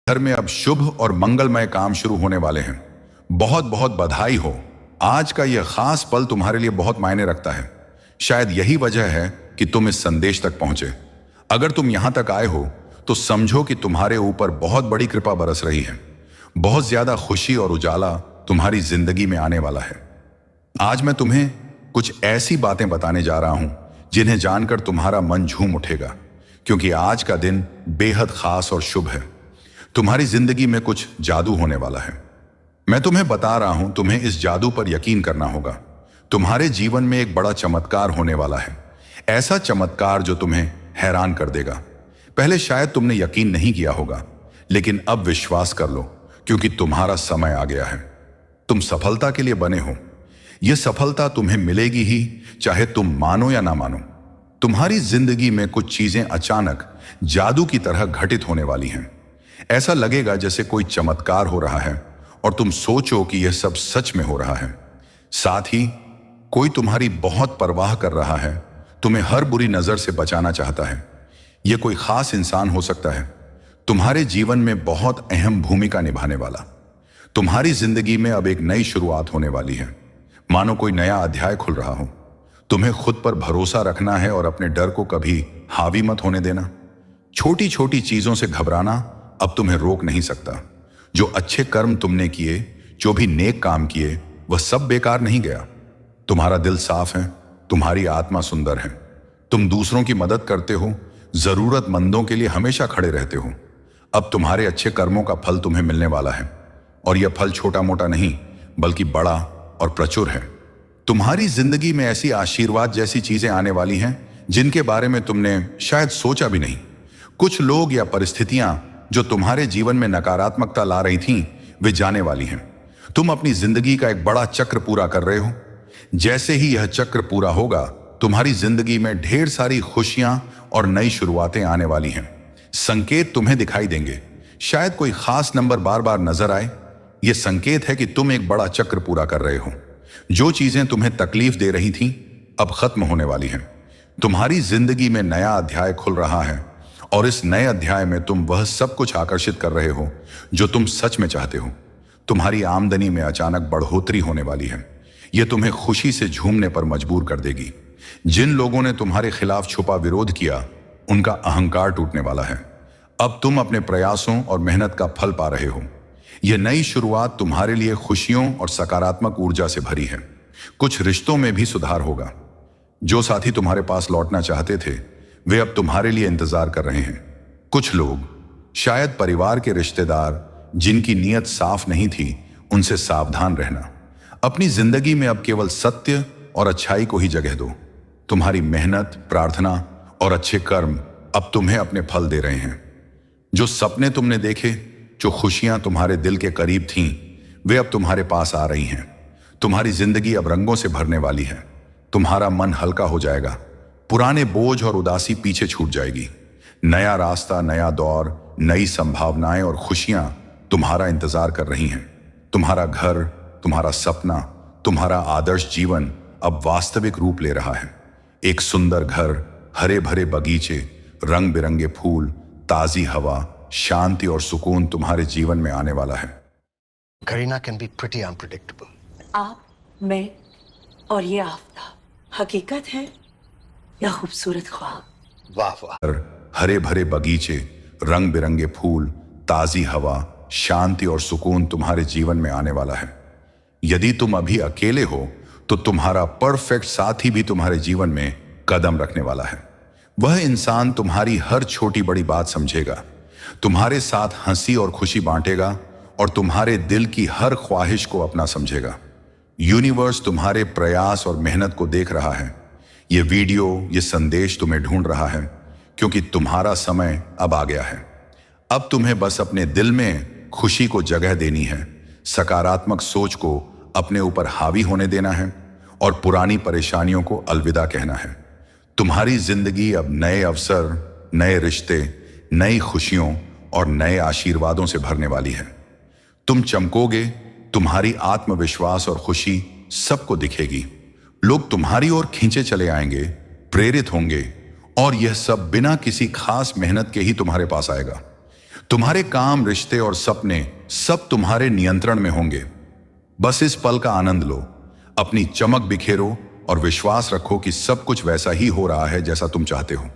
घर में अब शुभ और मंगलमय काम शुरू होने वाले हैं। बहुत बहुत बधाई हो। आज का यह खास पल तुम्हारे लिए बहुत मायने रखता है। शायद यही वजह है कि तुम इस संदेश तक पहुंचे। अगर तुम यहां तक आए हो तो समझो कि तुम्हारे ऊपर बहुत बड़ी कृपा बरस रही है। बहुत ज्यादा खुशी और उजाला तुम्हारी जिंदगी में आने वाला है। आज मैं तुम्हें कुछ ऐसी बातें बताने जा रहा हूं जिन्हें जानकर तुम्हारा मन झूम उठेगा, क्योंकि आज का दिन बेहद खास और शुभ है। तुम्हारी जिंदगी में कुछ जादू होने वाला है। मैं तुम्हें बता रहा हूं, तुम्हें इस जादू पर यकीन करना होगा। तुम्हारे जीवन में एक बड़ा चमत्कार होने वाला है। ऐसा चमत्कार जो तुम्हें हैरान कर देगा। पहले शायद तुमने यकीन नहीं किया होगा, लेकिन अब विश्वास कर लो, क्योंकि तुम्हारा समय आ गया है। तुम सफलता के लिए बने हो। यह सफलता तुम्हें मिलेगी ही, चाहे तुम मानो या ना मानो। तुम्हारी जिंदगी में कुछ चीजें अचानक जादू की तरह घटित होने वाली हैं। ऐसा लगेगा जैसे कोई चमत्कार हो रहा है और तुम सोचो कि यह सब सच में हो रहा है। साथ ही कोई तुम्हारी बहुत परवाह कर रहा है, तुम्हें हर बुरी नजर से बचाना चाहता है। यह कोई खास इंसान हो सकता है, तुम्हारे जीवन में बहुत अहम भूमिका निभाने वाला। तुम्हारी जिंदगी में अब एक नई शुरुआत होने वाली है, मानो कोई नया अध्याय खुल रहा हो। तुम्हें खुद पर भरोसा रखना है और अपने डर को कभी हावी मत होने देना। छोटी छोटी चीजों से घबराना अब तुम्हें रोक नहीं सकता। जो अच्छे कर्म तुमने किए, जो भी नेक काम किए, वह सब बेकार नहीं गया। तुम्हारा दिल साफ है, तुम्हारी आत्मा सुंदर है। तुम दूसरों की मदद करते हो, जरूरतमंदों के लिए हमेशा खड़े रहते हो। अब तुम्हारे अच्छे कर्मों का फल तुम्हें मिलने वाला है, और यह फल छोटा मोटा नहीं बल्कि बड़ा और प्रचुर है। तुम्हारी जिंदगी में ऐसी आशीर्वाद जैसी चीजें आने वाली हैं जिनके बारे में तुमने शायद सोचा भी नहीं। कुछ लोग या परिस्थितियां जो तुम्हारे जीवन में नकारात्मकता ला रही थीं, वे जाने वाली हैं। तुम अपनी जिंदगी का एक बड़ा चक्र पूरा कर रहे हो। जैसे ही यह चक्र पूरा होगा, तुम्हारी जिंदगी में ढेर सारी खुशियां और नई शुरुआतें आने वाली हैं। संकेत तुम्हें दिखाई देंगे। शायद कोई खास नंबर बार बार नजर आए। यह संकेत है कि तुम एक बड़ा चक्र पूरा कर रहे हो। जो चीजें तुम्हें तकलीफ दे रही थीं, अब खत्म होने वाली हैं। तुम्हारी जिंदगी में नया अध्याय खुल रहा है, और इस नए अध्याय में तुम वह सब कुछ आकर्षित कर रहे हो जो तुम सच में चाहते हो। तुम्हारी आमदनी में अचानक बढ़ोतरी होने वाली है। यह तुम्हें खुशी से झूमने पर मजबूर कर देगी। जिन लोगों ने तुम्हारे खिलाफ छुपा विरोध किया, उनका अहंकार टूटने वाला है। अब तुम अपने प्रयासों और मेहनत का फल पा रहे हो। यह नई शुरुआत तुम्हारे लिए खुशियों और सकारात्मक ऊर्जा से भरी है। कुछ रिश्तों में भी सुधार होगा। जो साथी तुम्हारे पास लौटना चाहते थे, वे अब तुम्हारे लिए इंतजार कर रहे हैं। कुछ लोग, शायद परिवार के रिश्तेदार, जिनकी नीयत साफ नहीं थी, उनसे सावधान रहना। अपनी जिंदगी में अब केवल सत्य और अच्छाई को ही जगह दो। तुम्हारी मेहनत, प्रार्थना और अच्छे कर्म अब तुम्हें अपने फल दे रहे हैं। जो सपने तुमने देखे, जो खुशियां तुम्हारे दिल के करीब थीं, वे अब तुम्हारे पास आ रही हैं। तुम्हारी जिंदगी अब रंगों से भरने वाली है। तुम्हारा मन हल्का हो जाएगा। पुराने बोझ और उदासी पीछे छूट जाएगी। नया रास्ता, नया दौर, नई संभावनाएं और खुशियां तुम्हारा इंतजार कर रही हैं। तुम्हारा घर, तुम्हारा सपना, तुम्हारा आदर्श जीवन अब वास्तविक रूप ले रहा है। एक सुंदर घर, हरे भरे बगीचे, रंग बिरंगे फूल, ताजी हवा, शांति और सुकून तुम्हारे जीवन में आने वाला है। Kareena can be pretty unpredictable. आप, मैं और ये आफ्ताब हकीकत है या खूबसूरत ख्वाब? वाह वाह। हरे भरे बगीचे, रंग बिरंगे फूल, ताजी हवा, शांति और सुकून तुम्हारे जीवन में आने वाला है। यदि तुम अभी अकेले हो तो तुम्हारा परफेक्ट साथी भी तुम्हारे जीवन में कदम रखने वाला है। वह इंसान तुम्हारी हर छोटी बड़ी बात समझेगा, तुम्हारे साथ हंसी और खुशी बांटेगा और तुम्हारे दिल की हर ख्वाहिश को अपना समझेगा। यूनिवर्स तुम्हारे प्रयास और मेहनत को देख रहा है। ये वीडियो, ये संदेश तुम्हें ढूंढ रहा है, क्योंकि तुम्हारा समय अब आ गया है। अब तुम्हें बस अपने दिल में खुशी को जगह देनी है, सकारात्मक सोच को अपने ऊपर हावी होने देना है और पुरानी परेशानियों को अलविदा कहना है। तुम्हारी जिंदगी अब नए अवसर, नए रिश्ते, नई खुशियों और नए आशीर्वादों से भरने वाली है। तुम चमकोगे, तुम्हारी आत्मविश्वास और खुशी सबको दिखेगी। लोग तुम्हारी ओर खींचे चले आएंगे, प्रेरित होंगे, और यह सब बिना किसी खास मेहनत के ही तुम्हारे पास आएगा। तुम्हारे काम, रिश्ते और सपने सब तुम्हारे नियंत्रण में होंगे। बस इस पल का आनंद लो, अपनी चमक बिखेरो और विश्वास रखो कि सब कुछ वैसा ही हो रहा है जैसा तुम चाहते हो।